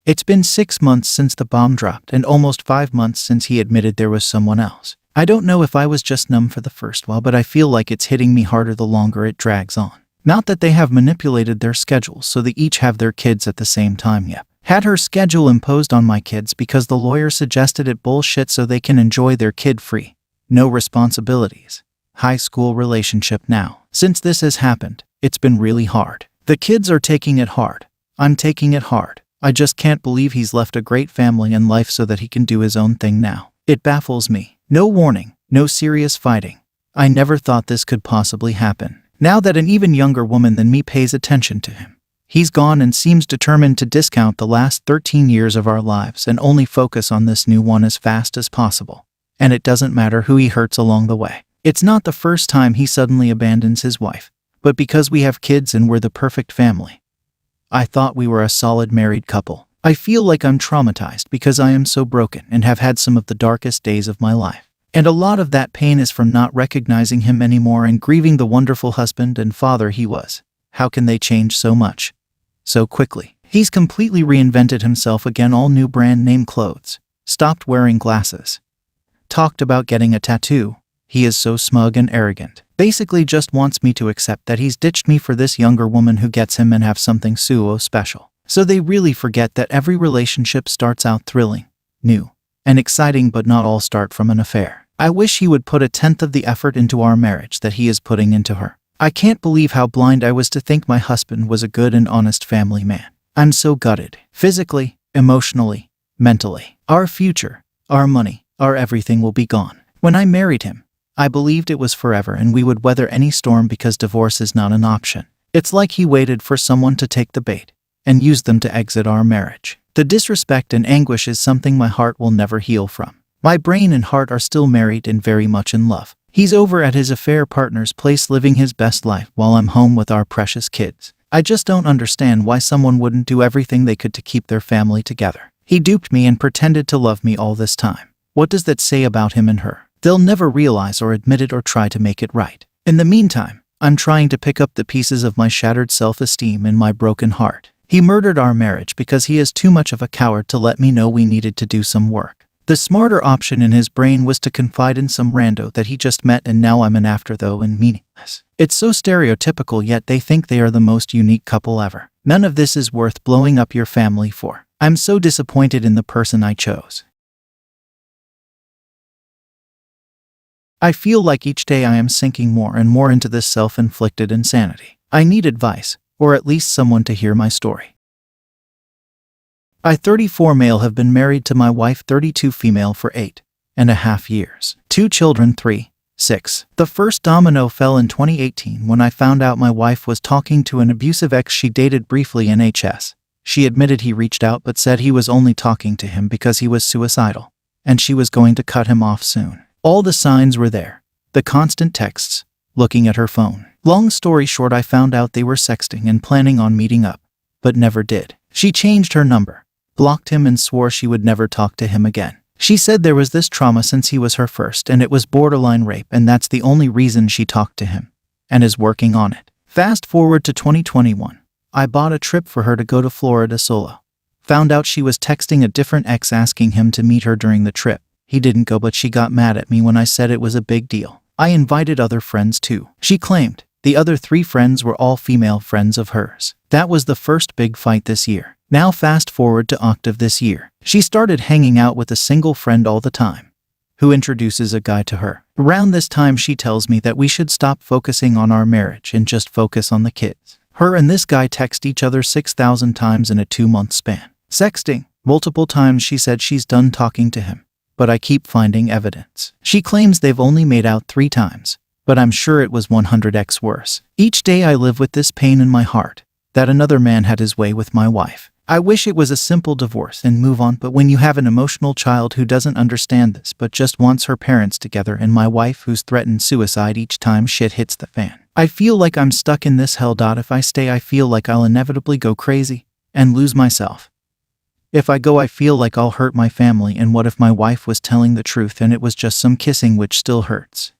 It's been 6 months since the bomb dropped and almost 5 months since he admitted there was someone else. I don't know if I was just numb for the first while, but I feel like it's hitting me harder the longer it drags on. Not that they have manipulated their schedules so they each have their kids at the same time yet. Had her schedule imposed on my kids because the lawyer suggested it bullshit so they can enjoy their kid free. No responsibilities. High school relationship now. Since this has happened, it's been really hard. The kids are taking it hard. I'm taking it hard. I just can't believe he's left a great family and life so that he can do his own thing now. It baffles me. No warning, no serious fighting. I never thought this could possibly happen. Now that an even younger woman than me pays attention to him. He's gone and seems determined to discount the last 13 years of our lives and only focus on this new one as fast as possible. And it doesn't matter who he hurts along the way. It's not the first time he suddenly abandons his wife, but because we have kids and we're the perfect family. I thought we were a solid married couple. I feel like I'm traumatized because I am so broken and have had some of the darkest days of my life. And a lot of that pain is from not recognizing him anymore and grieving the wonderful husband and father he was. How can they change so much? So quickly. He's completely reinvented himself again, all new brand name clothes. Stopped wearing glasses. Talked about getting a tattoo. He is so smug and arrogant. Basically just wants me to accept that he's ditched me for this younger woman who gets him and have something so special. So they really forget that every relationship starts out thrilling, new, and exciting, but not all start from an affair. I wish he would put 1/10 of the effort into our marriage that he is putting into her. I can't believe how blind I was to think my husband was a good and honest family man. I'm so gutted. Physically, emotionally, mentally. Our future, our money, our everything will be gone. When I married him, I believed it was forever and we would weather any storm because divorce is not an option. It's like he waited for someone to take the bait and use them to exit our marriage. The disrespect and anguish is something my heart will never heal from. My brain and heart are still married and very much in love. He's over at his affair partner's place living his best life while I'm home with our precious kids. I just don't understand why someone wouldn't do everything they could to keep their family together. He duped me and pretended to love me all this time. What does that say about him and her? They'll never realize or admit it or try to make it right. In the meantime, I'm trying to pick up the pieces of my shattered self-esteem and my broken heart. He murdered our marriage because he is too much of a coward to let me know we needed to do some work. The smarter option in his brain was to confide in some rando that he just met, and now I'm an afterthought and meaningless. It's so stereotypical, yet they think they are the most unique couple ever. None of this is worth blowing up your family for. I'm so disappointed in the person I chose. I feel like each day I am sinking more and more into this self-inflicted insanity. I need advice, or at least someone to hear my story. I, 34 male, have been married to my wife, 32 female, for 8.5 years. 2 children, 3, 6. The first domino fell in 2018 when I found out my wife was talking to an abusive ex she dated briefly in HS. She admitted he reached out but said he was only talking to him because he was suicidal, and she was going to cut him off soon. All the signs were there. The constant texts, looking at her phone. Long story short, I found out they were sexting and planning on meeting up, but never did. She changed her number, blocked him, and swore she would never talk to him again. She said there was this trauma since he was her first and it was borderline rape, and that's the only reason she talked to him, and is working on it. Fast forward to 2021. I bought a trip for her to go to Florida solo. Found out she was texting a different ex asking him to meet her during the trip. He didn't go, but she got mad at me when I said it was a big deal. I invited other friends too. She claimed the other 3 friends were all female friends of hers. That was the first big fight this year. Now fast forward to Octave this year. She started hanging out with a single friend all the time, who introduces a guy to her. Around this time she tells me that we should stop focusing on our marriage and just focus on the kids. Her and this guy text each other 6,000 times in a 2-month span. Sexting. Multiple times she said she's done talking to him, but I keep finding evidence. She claims they've only made out 3 times, but I'm sure it was 100x worse. Each day I live with this pain in my heart, that another man had his way with my wife. I wish it was a simple divorce and move on, but when you have an emotional child who doesn't understand this but just wants her parents together, and my wife who's threatened suicide each time shit hits the fan, I feel like I'm stuck in this hell. If I stay, I feel like I'll inevitably go crazy and lose myself. If I go, I feel like I'll hurt my family, and what if my wife was telling the truth and it was just some kissing, which still hurts?